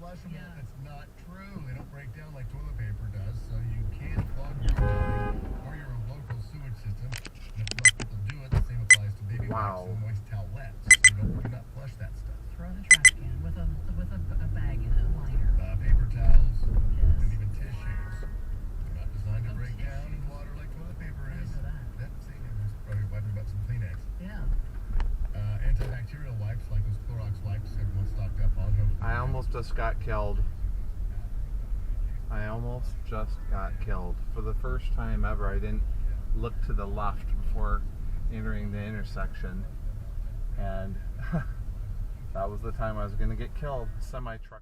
flushable. Yeah. It's not true. They don't break down like toilet paper does, so you can't clog your building or your local sewage system. And if most people do it, the same applies to baby wipes and moist towelettes. So do not flush that stuff. Throw in the trash can with a bag in it, a liner. Paper towels, Yes. and even tissues. They're not designed to break down in water like toilet paper I is. didn't know that. Yep, see, there's probably wiping about some Kleenex. Yeah. Antibacterial wipes like those Clorox wipes everyone's stocked up on. I almost just got killed. For the first time ever, I didn't look to the left before entering the intersection. And that was the time I was going to get killed. Semi-truck.